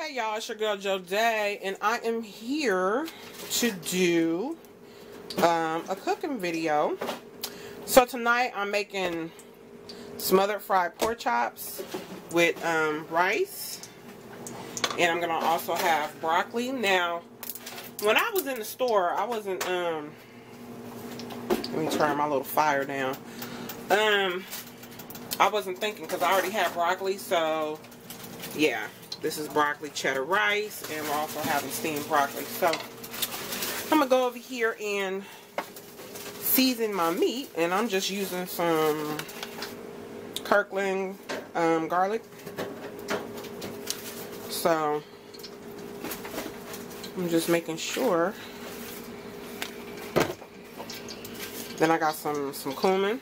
Hey y'all, it's your girl Jodae, and I am here to do a cooking video. So tonight I'm making smothered fried pork chops with rice, and I'm gonna also have broccoli. Now, when I was in the store, I wasn't let me turn my little fire down. I wasn't thinking because I already had broccoli, so yeah. This is broccoli cheddar rice, and we're also having steamed broccoli. So I'm going to go over here and season my meat, and I'm just using some Kirkland garlic. So I'm just making sure. Then I got some cumin.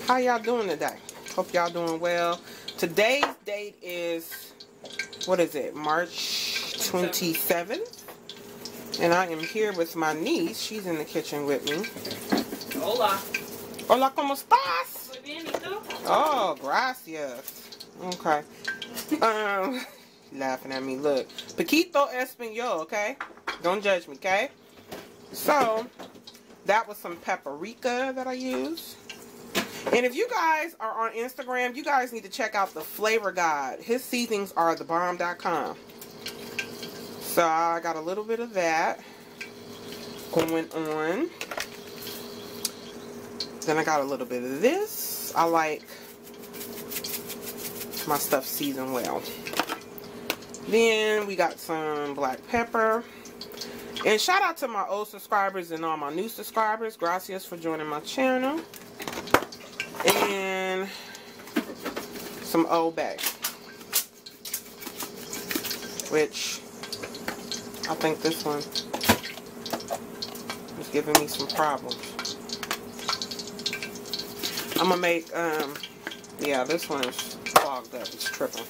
How y'all doing today? Hope y'all doing well. Today's date is, what is it, March 27th? And I am here with my niece. She's in the kitchen with me. Hola. Hola, ¿cómo estás? Muy bien, ¿y tú? Oh, gracias. Okay. Laughing at me. Look. Poquito español, okay? Don't judge me, okay? So, that was some paprika that I used. And if you guys are on Instagram, you guys need to check out the Flavor God. His seasonings are thebomb.com. So I got a little bit of that going on. Then I got a little bit of this. I like my stuff seasoned well. Then we got some black pepper. And shout out to my old subscribers and all my new subscribers. Gracias for joining my channel. And some Old Bay, which I think this one is giving me some problems. I'm gonna make yeah, this one is clogged up, it's tripping.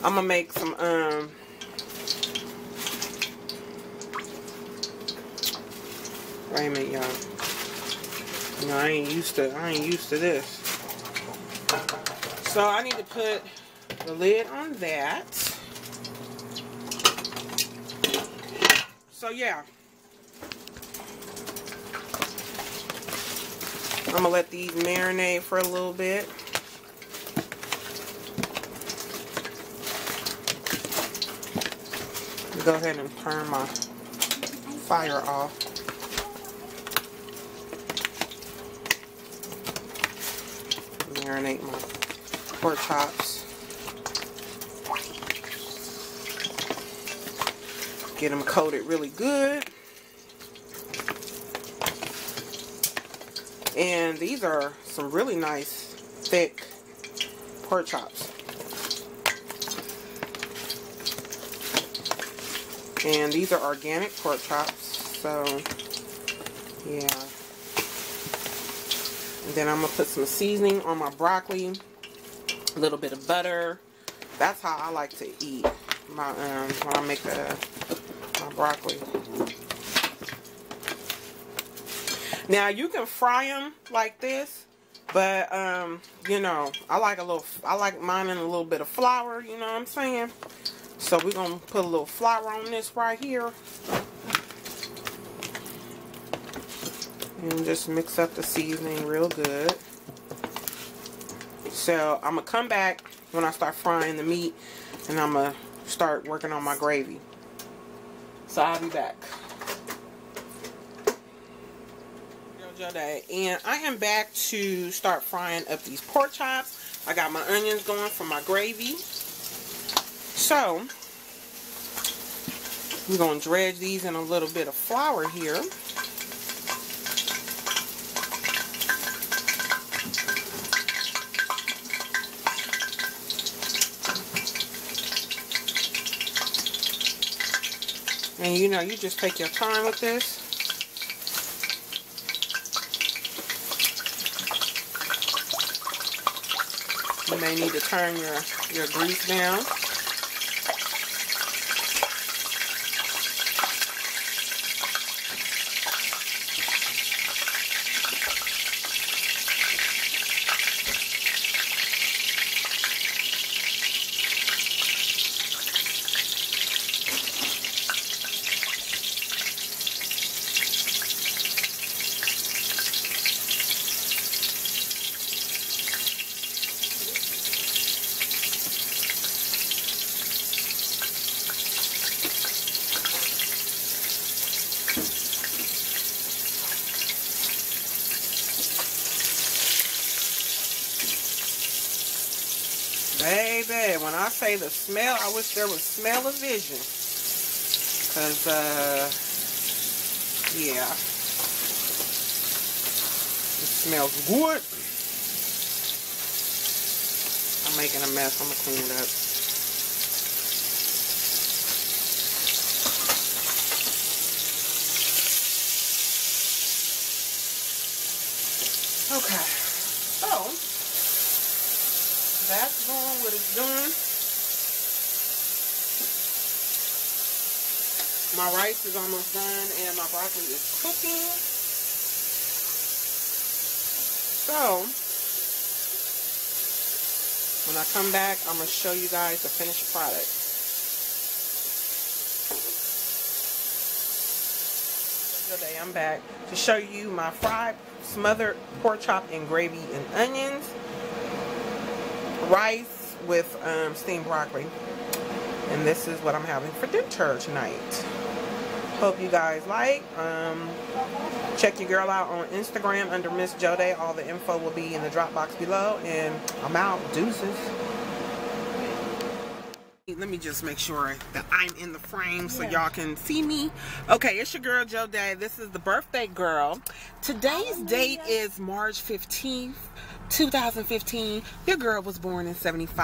I'm gonna make some wait a minute, y'all. You know, I ain't used to this. So I need to put the lid on that. So yeah. I'm gonna let these marinate for a little bit. Go ahead and turn my fire off. Marinate my pork chops. Get them coated really good. And these are some really nice, thick pork chops. And these are organic pork chops. So, yeah. And then I'm going to put some seasoning on my broccoli, a little bit of butter. That's how I like to eat my when I make my broccoli. Now you can fry them like this, but you know, I like mine in a little bit of flour, you know what I'm saying? So we're going to put a little flour on this right here. And just mix up the seasoning real good. So I'm going to come back when I start frying the meat, and I'm going to start working on my gravy. So I'll be back. And I am back to start frying up these pork chops. I got my onions going for my gravy. So we're going to dredge these in a little bit of flour here. And you know, you just take your time with this. You may need to turn your grease down. Baby, when I say the smell, I wish there was smell-o-vision. Because, yeah. It smells good. I'm making a mess. I'm going to clean it up. Okay. So, that's doing what it's doing. My rice is almost done and my broccoli is cooking. So, when I come back, I'm going to show you guys the finished product. Today I'm back to show you my fried smothered pork chop and gravy and onions. Rice with steamed broccoli. And this is what I'm having for dinner tonight. Hope you guys like. Check your girl out on Instagram under Miss Jodae. All the info will be in the drop box below. And I'm out. Deuces. Let me just make sure that I'm in the frame so y'all can see me. Okay, it's your girl Jodae. This is the birthday girl. Today's date is March 15th, 2015. Your girl was born in 75.